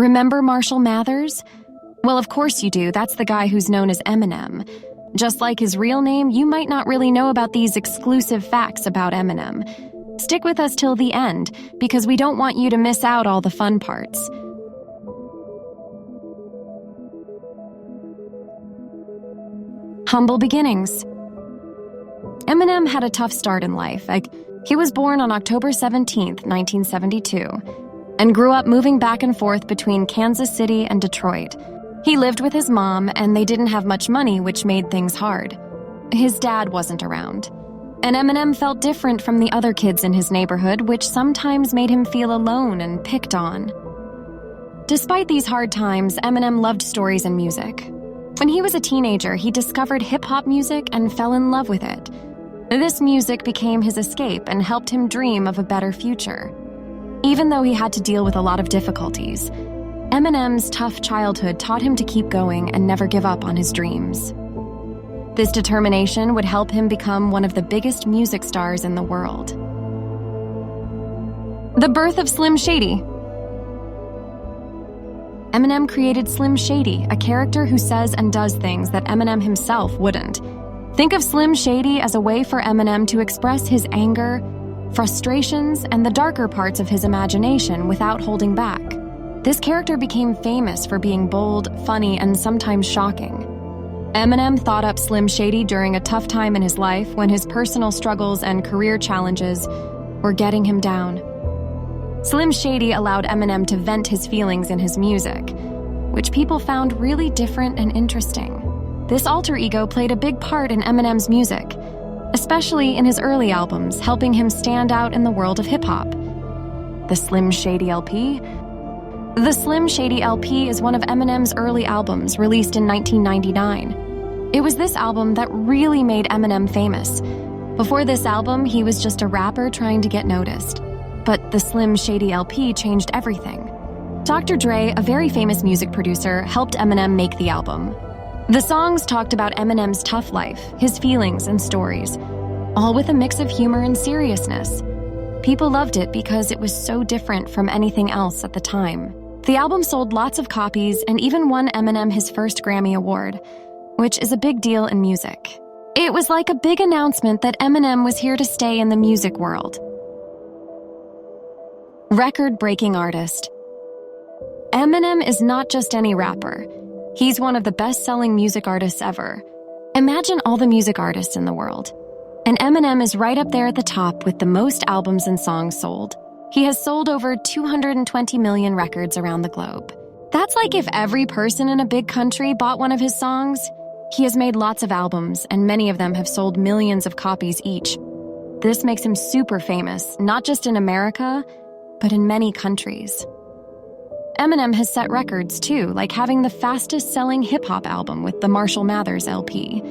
Remember Marshall Mathers? Well, of course you do. That's the guy who's known as Eminem. Just like his real name, you might not really know about these exclusive facts about Eminem. Stick with us till the end, because we don't want you to miss out all the fun parts. Humble beginnings. Eminem had a tough start in life. He was born on October 17th, 1972, and grew up moving back and forth between Kansas City and Detroit. He lived with his mom, and they didn't have much money, which made things hard. His dad wasn't around. And Eminem felt different from the other kids in his neighborhood, which sometimes made him feel alone and picked on. Despite these hard times, Eminem loved stories and music. When he was a teenager, he discovered hip-hop music and fell in love with it. This music became his escape and helped him dream of a better future. Even though he had to deal with a lot of difficulties, Eminem's tough childhood taught him to keep going and never give up on his dreams. This determination would help him become one of the biggest music stars in the world. The birth of Slim Shady. Eminem created Slim Shady, a character who says and does things that Eminem himself wouldn't. Think of Slim Shady as a way for Eminem to express his anger, frustrations, and the darker parts of his imagination without holding back. This character became famous for being bold, funny, and sometimes shocking. Eminem thought up Slim Shady during a tough time in his life when his personal struggles and career challenges were getting him down. Slim Shady allowed Eminem to vent his feelings in his music, which people found really different and interesting. This alter ego played a big part in Eminem's music, especially in his early albums, helping him stand out in the world of hip-hop. The Slim Shady LP. The Slim Shady LP is one of Eminem's early albums, released in 1999. It was this album that really made Eminem famous. Before this album, he was just a rapper trying to get noticed. But the Slim Shady LP changed everything. Dr. Dre, a very famous music producer, helped Eminem make the album. The songs talked about Eminem's tough life, his feelings and stories, all with a mix of humor and seriousness. People loved it because it was so different from anything else at the time. The album sold lots of copies and even won Eminem his first Grammy Award, which is a big deal in music. It was like a big announcement that Eminem was here to stay in the music world. Record-breaking artist. Eminem is not just any rapper. He's one of the best-selling music artists ever. Imagine all the music artists in the world. And Eminem is right up there at the top with the most albums and songs sold. He has sold over 220 million records around the globe. That's like if every person in a big country bought one of his songs. He has made lots of albums, and many of them have sold millions of copies each. This makes him super famous, not just in America, but in many countries. Eminem has set records too, like having the fastest-selling hip-hop album with the Marshall Mathers LP.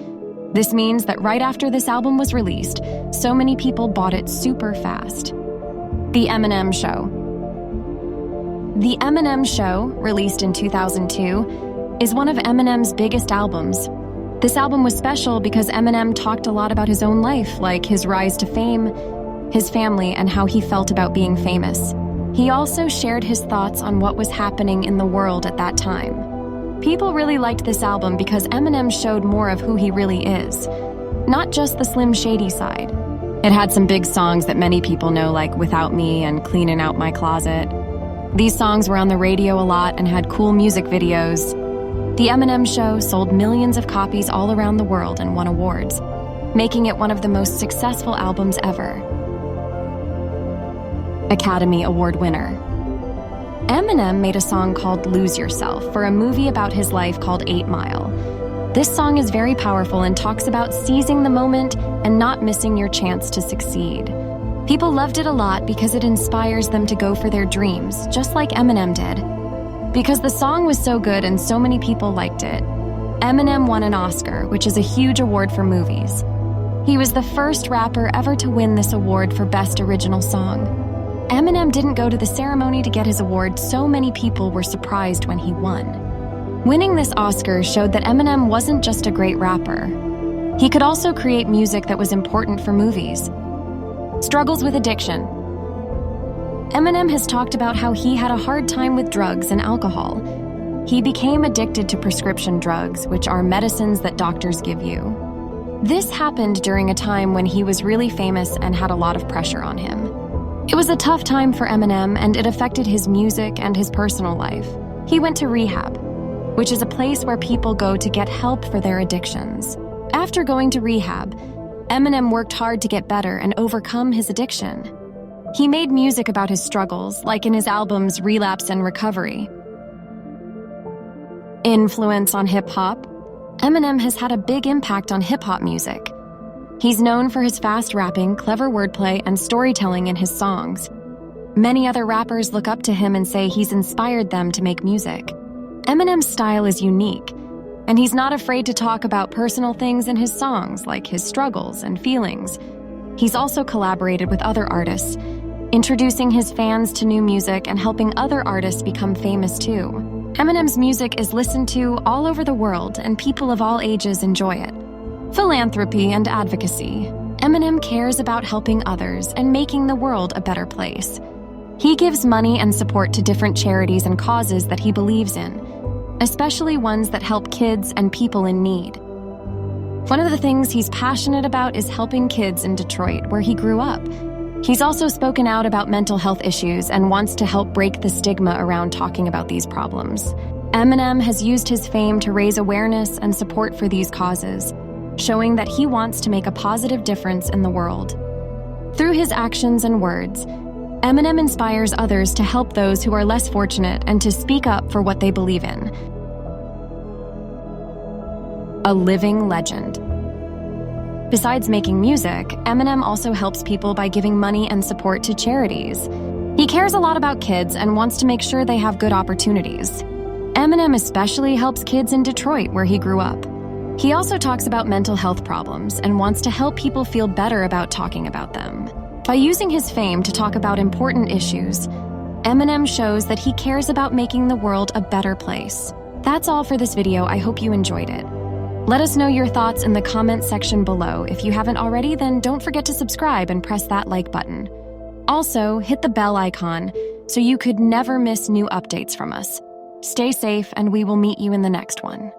This means that right after this album was released, so many people bought it super fast. The Eminem Show. The Eminem Show, released in 2002, is one of Eminem's biggest albums. This album was special because Eminem talked a lot about his own life, like his rise to fame, his family, and how he felt about being famous. He also shared his thoughts on what was happening in the world at that time. People really liked this album because Eminem showed more of who he really is, not just the Slim Shady side. It had some big songs that many people know, like Without Me and Cleaning Out My Closet. These songs were on the radio a lot and had cool music videos. The Eminem Show sold millions of copies all around the world and won awards, making it one of the most successful albums ever. Academy Award winner. Eminem made a song called Lose Yourself for a movie about his life called 8 Mile. This song is very powerful and talks about seizing the moment and not missing your chance to succeed. People loved it a lot because it inspires them to go for their dreams, just like Eminem did. Because the song was so good and so many people liked it, Eminem won an Oscar, which is a huge award for movies. He was the first rapper ever to win this award for Best Original Song. Eminem didn't go to the ceremony to get his award, so many people were surprised when he won. Winning this Oscar showed that Eminem wasn't just a great rapper. He could also create music that was important for movies. Struggles with addiction. Eminem has talked about how he had a hard time with drugs and alcohol. He became addicted to prescription drugs, which are medicines that doctors give you. This happened during a time when he was really famous and had a lot of pressure on him. It was a tough time for Eminem, and it affected his music and his personal life. He went to rehab, which is a place where people go to get help for their addictions. After going to rehab, Eminem worked hard to get better and overcome his addiction. He made music about his struggles, like in his albums Relapse and Recovery. Influence on hip-hop. Eminem has had a big impact on hip-hop music. He's known for his fast rapping, clever wordplay, and storytelling in his songs. Many other rappers look up to him and say he's inspired them to make music. Eminem's style is unique, and he's not afraid to talk about personal things in his songs, like his struggles and feelings. He's also collaborated with other artists, introducing his fans to new music and helping other artists become famous too. Eminem's music is listened to all over the world, and people of all ages enjoy it. Philanthropy and Advocacy. Eminem cares about helping others and making the world a better place. He gives money and support to different charities and causes that he believes in, especially ones that help kids and people in need. One of the things he's passionate about is helping kids in Detroit, where he grew up. He's also spoken out about mental health issues and wants to help break the stigma around talking about these problems. Eminem has used his fame to raise awareness and support for these causes, showing that he wants to make a positive difference in the world. Through his actions and words, Eminem inspires others to help those who are less fortunate and to speak up for what they believe in. A living legend. Besides making music, Eminem also helps people by giving money and support to charities. He cares a lot about kids and wants to make sure they have good opportunities. Eminem especially helps kids in Detroit, where he grew up. He also talks about mental health problems and wants to help people feel better about talking about them. By using his fame to talk about important issues, Eminem shows that he cares about making the world a better place. That's all for this video. I hope you enjoyed it. Let us know your thoughts in the comment section below. If you haven't already, then don't forget to subscribe and press that like button. Also, hit the bell icon so you could never miss new updates from us. Stay safe, and we will meet you in the next one.